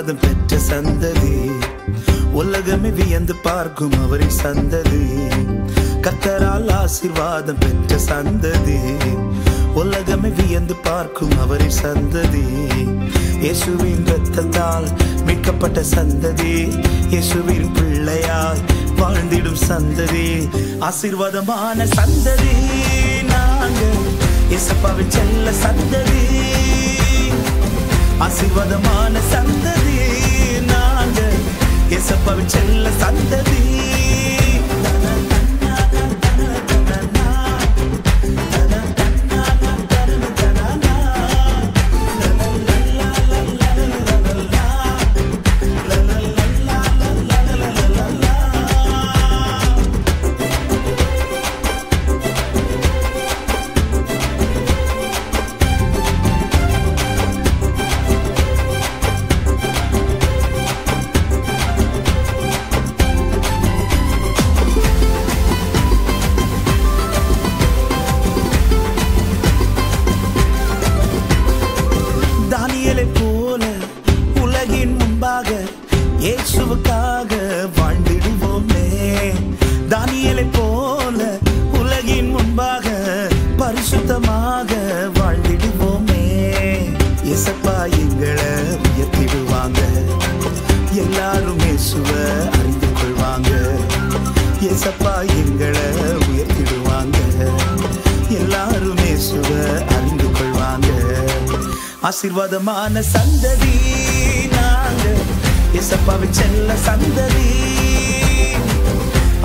ஆசீர்வாதம் பெற்ற சந்ததி, உலகமே வியந்து பார்க்கும் அவரின் சந்ததி. கர்த்தரால் ஆசீர்வாதம் பெற்ற சந்ததி, உலகமே வியந்து பார்க்கும் அவரின் சந்ததி. இயேசுவின் இரத்தத்தால் மீட்கப்பட்ட சந்ததி, இயேசுவின் பிள்ளையாய் வாழ்ந்திடும் சந்ததி, ஆசீர்வாதமான சந்ததி. நாங்கள் இயேசப்பாவின் செல்ல சந்ததி, ஆசீர்வாதமான சந்ததி. நாங்கள் இயேசப்பாவின் செல்ல சந்ததி. இயேசுவுக்காக வாழ்ந்திடுவோமே, தானியேலை போல உலகின் முன்பாக பரிசுத்தமாக வாழ்ந்திடுவோமே. இயேசப்பா எங்களை உயர்த்திடுவாங்க, எல்லாரும் இயேசுவை அறிந்து கொள்வாங்க. இயேசப்பா எங்களை உயர்த்திடுவாங்க, எல்லாரும் இயேசுவை அறிந்து கொள்வாங்க. ஆசீர்வாதமான சந்ததி நாங்கள் இயேசப்பாவின் செல்ல சந்ததி,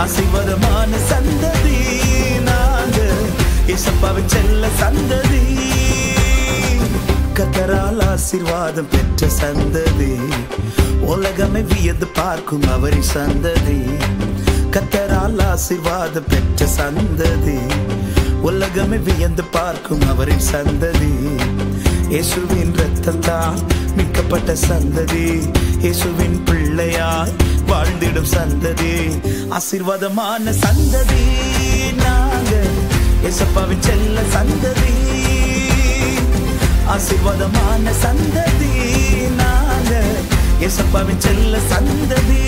ஆசீர்வாதமான சந்ததி. நாங்கள் இயேசப்பாவின் செல்ல சந்ததி, கர்த்தரால் ஆசீர்வாதம் பெற்ற சந்ததி, உலகமே வியந்து பார்க்கும் அவரின் சந்ததி. கர்த்தரால் ஆசீர்வாதம் பெற்ற சந்ததி, உலகமே வியந்து பார்க்கும் அவரின் சந்ததி. இயேசுவின் இரத்தத்தால் மீட்கப்பட்ட சந்ததி, இயேசுவின் பிள்ளையாய் வாழ்ந்திடும் சந்ததி, ஆசீர்வாதமான சந்ததி. நாங்கள் இயேசப்பாவின் செல்ல சந்ததி, ஆசீர்வாதமான சந்ததி. நாங்கள் இயேசப்பாவின் செல்ல சந்ததி.